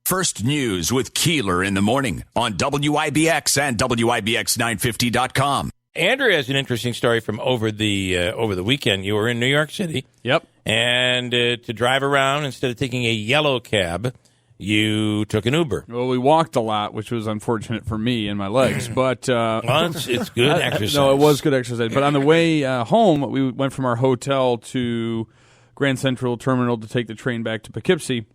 First News with Keeler in the morning on WIBX and WIBX950.com. Andrew has an interesting story from over the weekend. You were in New York City. Yep. And to drive around, instead of taking a yellow cab, you took an Uber. Well, we walked a lot, which was unfortunate for me and my legs. But well, it's good exercise. No, it was good exercise. But on the way home, we went from our hotel to Grand Central Terminal to take the train back to Poughkeepsie.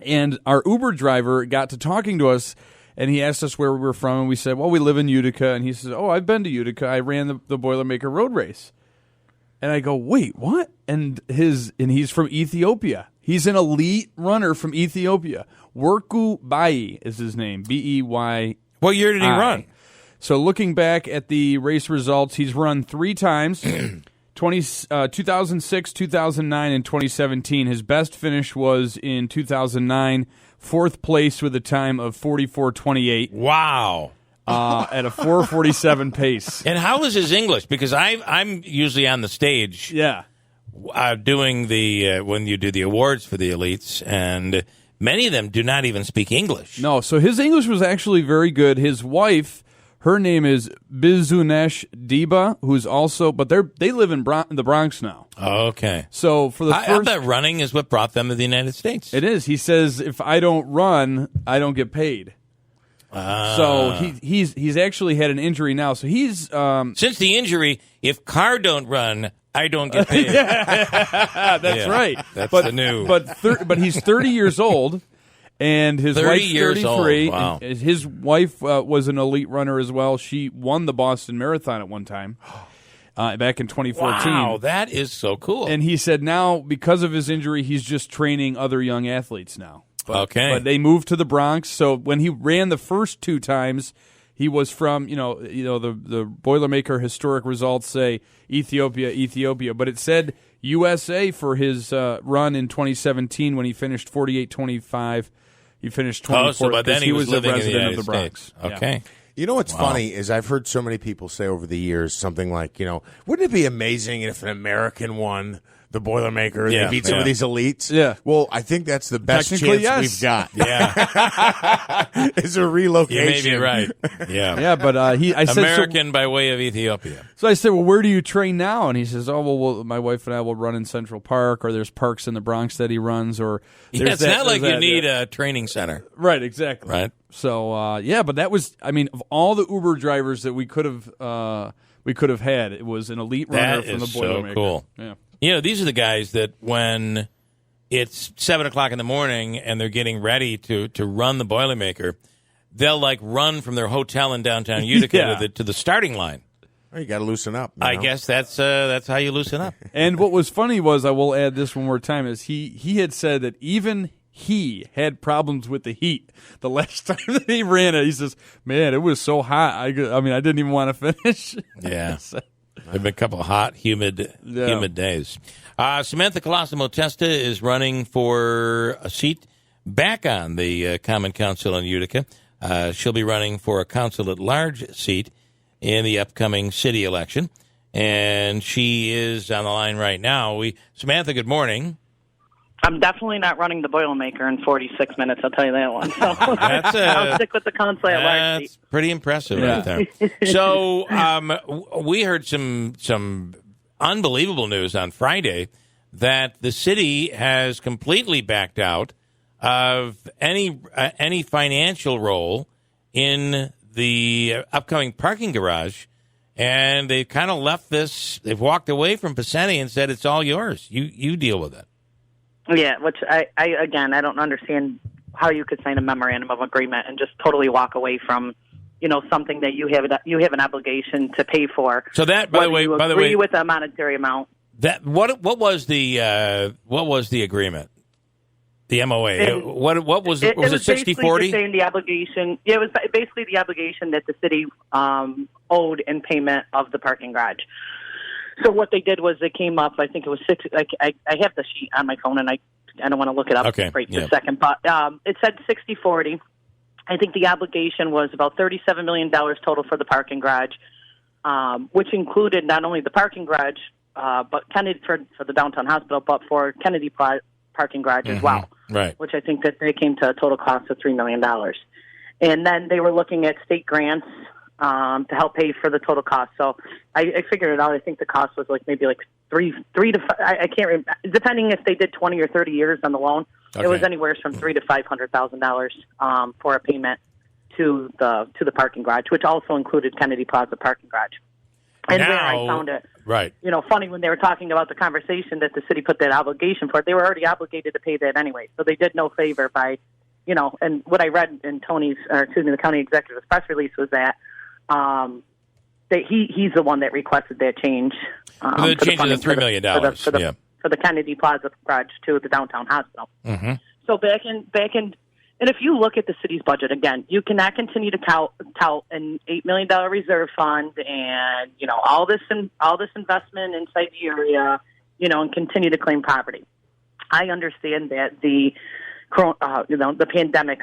And our Uber driver got to talking to us, and he asked us where we were from, and we said, well, we live in Utica. And he says, oh, I've been to Utica. I ran the Boilermaker Road Race. And I go, wait, what? And he's from Ethiopia. He's an elite runner from Ethiopia. Worku Bayi is his name, B-E-Y. What year did he run? So looking back at the race results, he's run 3 times, 2006, 2009, and 2017. His best finish was in 2009, 4th place with a time of 44:28. Wow. At a 4:47 pace. And how is his English? Because I'm usually on the stage. Yeah. Doing when you do the awards for the elites, and many of them do not even speak English. No, so his English was actually very good. His wife, her name is Bizunesh Deba, who's also, but they live in the Bronx now. Okay. So for the I bet running is what brought them to the United States. It is. He says, if I don't run, I don't get paid. So he's actually had an injury now. So he's since the injury, if car don't run, I don't get paid. That's right. That's the new. But he's 30 years old, and his wife's 33. Wow. And his wife was an elite runner as well. She won the Boston Marathon at one time back in 2014. Wow, that is so cool. And he said now, because of his injury, he's just training other young athletes now. But they moved to the Bronx. So when he ran the first 2 times, he was from, the Boilermaker historic results say Ethiopia, but it said USA for his run in 2017 when he finished 48:25. He finished 24th. So by then he was living a resident in the of the Bronx. States. Okay. Yeah. You know what's funny is I've heard so many people say over the years something like, wouldn't it be amazing if an American won the Boilermaker and they beat some of these elites? Yeah. Well, I think that's the best chance we've got. Yeah. Is a relocation. You may be right. Yeah. Yeah, but I said American by way of Ethiopia. So I said, well, where do you train now? And he says, oh, well, my wife and I will run in Central Park, or there's parks in the Bronx that he runs, or it's not like you need a training center. Right, exactly. Right. So but that was, of all the Uber drivers that we could have had, it was an elite runner from the Boilermaker. That is so cool. Yeah. These are the guys that when it's 7 o'clock in the morning and they're getting ready to run the Boilermaker, they'll run from their hotel in downtown Utica to the starting line. Well, you got to loosen up. I guess that's how you loosen up. And what was funny was, I will add this one more time, is he had said that even he had problems with the heat the last time that he ran it. He says, man, it was so hot. I didn't even want to finish. Yeah. There have been a couple of hot, humid days. Samantha Colosimo Testa is running for a seat back on the Common Council in Utica. She'll be running for a council-at-large seat in the upcoming city election, and she is on the line right now. Samantha, good morning. I'm definitely not running the Boilermaker in 46 minutes, I'll tell you that one. So I'll stick with the council at large seat. That's pretty impressive right there. So we heard some unbelievable news on Friday that the city has completely backed out of any financial role in the upcoming parking garage, and they've kind of left this. They've walked away from Paceni and said it's all yours. You deal with it. Yeah, which I don't understand how you could sign a memorandum of agreement and just totally walk away from, something that you have an obligation to pay for. So that, by the way, agree with a monetary amount. That what was the agreement? The MOA. What was it? Was it 60/40? Saying the obligation. Yeah, it was basically the obligation that the city owed in payment of the parking garage. So what they did was they came up, I think it was six. I have the sheet on my phone, and I don't want to look it up right this second, but it said 60/40. I think the obligation was about $37 million total for the parking garage, which included not only the parking garage, but Kennedy for the downtown hospital, but for Kennedy parking garage as well. right? Which I think that they came to a total cost of $3 million. And then they were looking at state grants to help pay for the total cost. So I figured it out. I think the cost was maybe three to five, I can't remember, depending if they did 20 or 30 years on the loan. Okay. It was anywhere from $300,000 to $500,000 for a payment to the parking garage, which also included Kennedy Plaza parking garage. And now, where I found it, right? Funny when they were talking about the conversation that the city put that obligation for it. They were already obligated to pay that anyway, so they did no favor by, And what I read in the county executive's press release was that he's the one that requested that change. The change of the $3 million for the Kennedy Plaza garage to the downtown hospital. Mm-hmm. So back in, and if you look at the city's budget again, you cannot continue to tout an $8 million reserve fund and all this investment inside the area, and continue to claim property. I understand that the pandemic,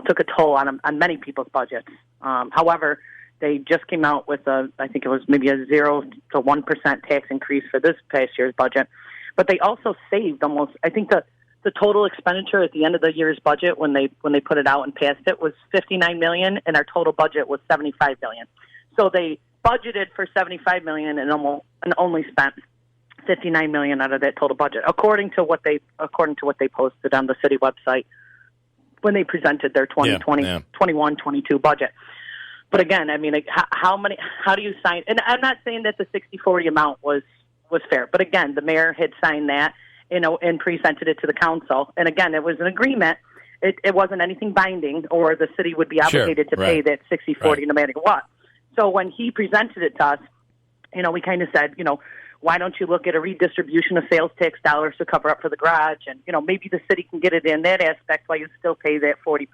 took a toll on many people's budgets. However, they just came out with I think it was maybe a 0 to 1% tax increase for this past year's budget. But they also saved almost, I think the total expenditure at the end of the year's budget when they put it out and passed it was $59 million, and our total budget was $75 million. So they budgeted for $75 million and only spent $59 million out of that total budget, according to what they posted on the city website when they presented their 21-22 budget. But again, I mean, how do you sign? And I'm not saying that the 60-40 amount was fair, but again, the mayor had signed that, and presented it to the council. And again, it was an agreement. It wasn't anything binding, or the city would be obligated to pay that 60-40 no matter what. So when he presented it to us, we kind of said, why don't you look at a redistribution of sales tax dollars to cover up for the garage? And, maybe the city can get it in that aspect while you still pay that 40%.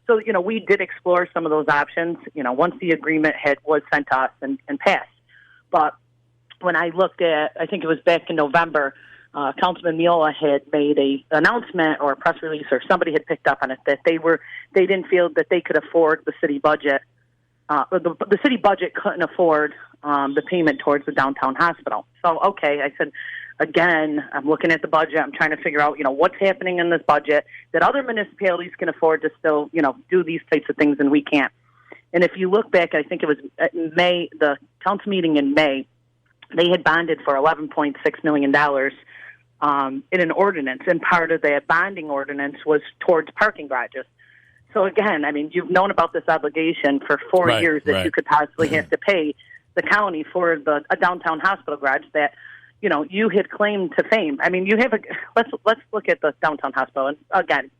So, we did explore some of those options, once the agreement was sent to us and passed. But when I looked at, I think it was back in November, Councilman Miola had made an announcement or a press release, or somebody had picked up on it, that they didn't feel that they could afford the city budget. The city budget couldn't afford the payment towards the downtown hospital. So, okay, I said, again, I'm looking at the budget. I'm trying to figure out, what's happening in this budget that other municipalities can afford to still, do these types of things, and we can't. And if you look back, I think it was May, the council meeting in May, they had bonded for $11.6 million in an ordinance, and part of that bonding ordinance was towards parking garages. So again, I mean, you've known about this obligation for 4 years that you could possibly have to pay the county for a downtown hospital garage that, you had claimed to fame. I mean, you have let's look at the downtown hospital. And again,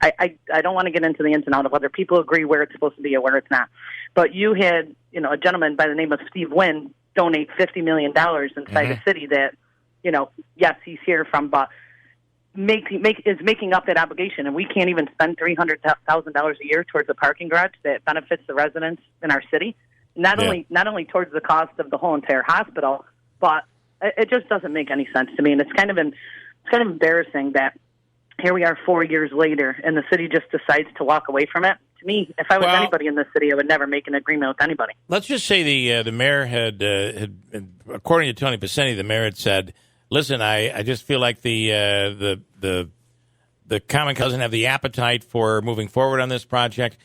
I don't want to get into the ins and outs of whether people agree where it's supposed to be or where it's not. But you had, a gentleman by the name of Steve Wynn donate $50 million inside the city that, yes, he's here from, but is making up that obligation, and we can't even spend $300,000 a year towards a parking garage that benefits the residents in our city. Not only towards the cost of the whole entire hospital, but it just doesn't make any sense to me. And it's kind of embarrassing that here we are 4 years later, and the city just decides to walk away from it. To me, if I was anybody in this city, I would never make an agreement with anybody. Let's just say the mayor had, according to Tony Pacini, the mayor had said, "Listen, I just feel like the common doesn't have the appetite for moving forward on this project."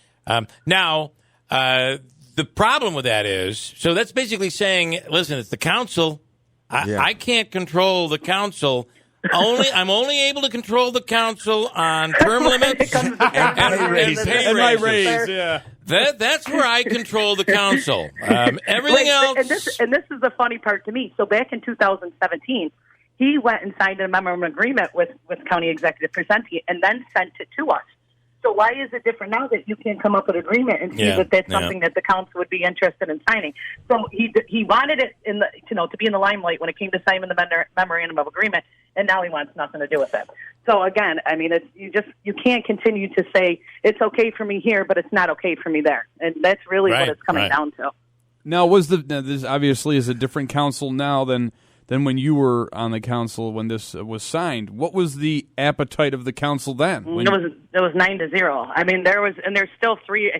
Now, the problem with that is, so that's basically saying, "Listen, it's the council. I can't control the council." I'm only able to control the council on term limits and pay raises. And my raise, yeah. That's where I control the council. Everything else. And this is the funny part to me. So back in 2017, he went and signed a memorandum of agreement with County Executive Presenti and then sent it to us. So why is it different now that you can come up with an agreement and see that that's something that the council would be interested in signing? So he wanted it to be in the limelight when it came to signing the memorandum of agreement, and now he wants nothing to do with it. So again, I mean, you can't continue to say it's okay for me here, but it's not okay for me there, and that's really what it's coming down to. Now, this obviously is a different council now than when you were on the council when this was signed. What was the appetite of the council then? It was 9-0. I mean, there's still three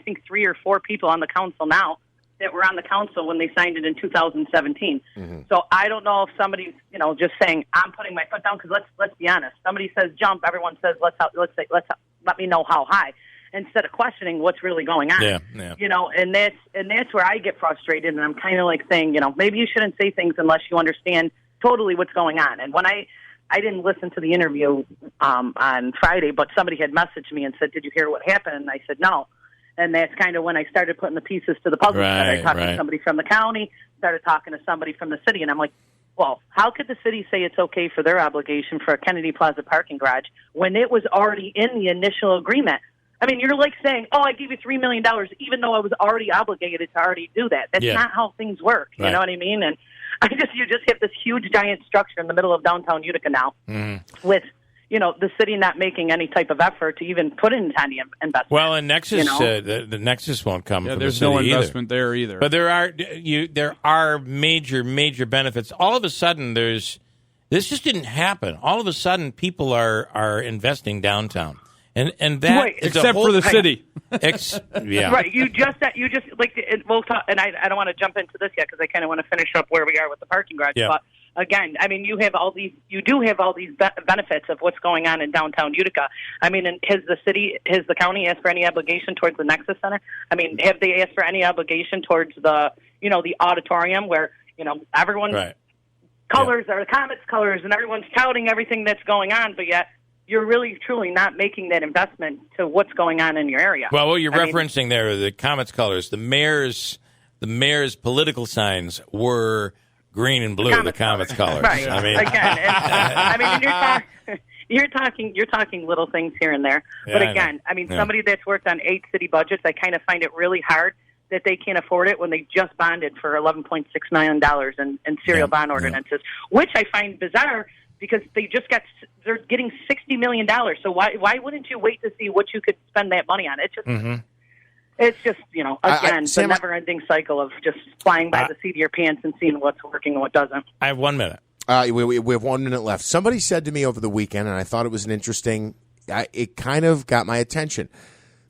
or four people on the council now that were on the council when they signed it in 2017. So I don't know if somebody's, just saying, I'm putting my foot down, because let's be honest. Somebody says jump, everyone says, let me know how high, instead of questioning what's really going on. And that's where I get frustrated, and I'm kind of like saying, maybe you shouldn't say things unless you understand totally what's going on. And when I didn't listen to the interview on Friday, but somebody had messaged me and said, did you hear what happened? And I said, no. And that's kind of when I started putting the pieces to the puzzle. I started talking to somebody from the county, started talking to somebody from the city, and I'm like, well, how could the city say it's okay for their obligation for a Kennedy Plaza parking garage when it was already in the initial agreement? I mean, you're like saying, oh, I gave you $3 million, even though I was already obligated to already do that. That's not how things work. You know what I mean? And you just have this huge, giant structure in the middle of downtown Utica now with, the city not making any type of effort to even put in any investment. Well, and Nexus, the Nexus won't come from there's the city no investment there either. But there are major benefits. All of a sudden, this just didn't happen. All of a sudden, people are investing downtown. And that except for the city. Right. You just like, we'll talk, and I don't want to jump into this yet because I kind of want to finish up where we are with the parking garage. Yeah. But again, I mean, you do have all these benefits of what's going on in downtown Utica. I mean, and has the county asked for any obligation towards the Nexus Center? I mean, have they asked for any obligation towards the auditorium where, everyone colors are the Comets colors and everyone's touting everything that's going on, but yet you're really, truly not making that investment to what's going on in your area. Well, what you're referencing there are the Comets colors. The mayor's political signs were green and blue, the Comets colors. Right. I mean, again, you're talking little things here and there. Yeah, but again, somebody that's worked on 8 city budgets, I kind of find it really hard that they can't afford it when they just bonded for $11.6 million in serial bond ordinances, which I find bizarre because they're getting $60 million. So why wouldn't you wait to see what you could spend that money on? It's just, it's just again, the never-ending cycle of just flying by the seat of your pants and seeing what's working and what doesn't. I have 1 minute. We have 1 minute left. Somebody said to me over the weekend, and I thought it was an interesting, it kind of got my attention.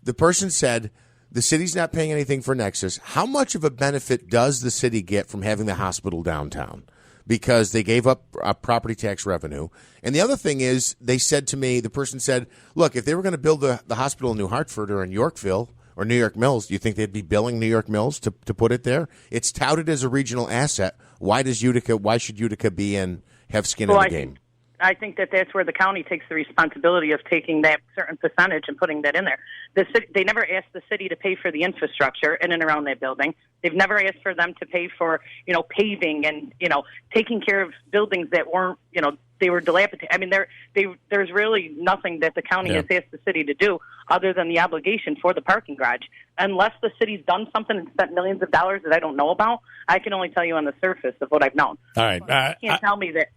The person said, the city's not paying anything for Nexus. How much of a benefit does the city get from having the hospital downtown? Because they gave up property tax revenue. And the other thing is, they said to me, the person said, look, if they were going to build the hospital in New Hartford or in Yorkville or New York Mills, do you think they'd be billing New York Mills to put it there? It's touted as a regional asset. Why should Utica be have skin in the game? I think that's where the county takes the responsibility of taking that certain percentage and putting that in there. They never asked the city to pay for the infrastructure in and around that building. They've never asked for them to pay for, paving and, taking care of buildings that weren't, they were dilapidated. I mean, there's really nothing that the county has asked the city to do other than the obligation for the parking garage. Unless the city's done something and spent millions of dollars that I don't know about, I can only tell you on the surface of what I've known. All right. You can't tell me that.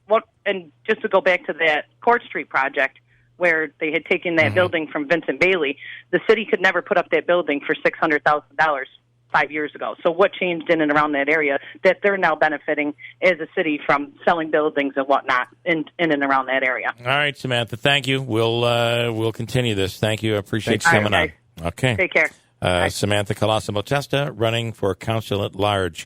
And just to go back to that Court Street project where they had taken that building from Vincent Bailey, the city could never put up that building for $600,000 5 years ago. So what changed in and around that area that they're now benefiting as a city from selling buildings and whatnot in and around that area? All right, Samantha, thank you. We'll continue this. Thank you. I appreciate you coming on. Okay. Take care. Samantha Colosimo Testa, running for council at large.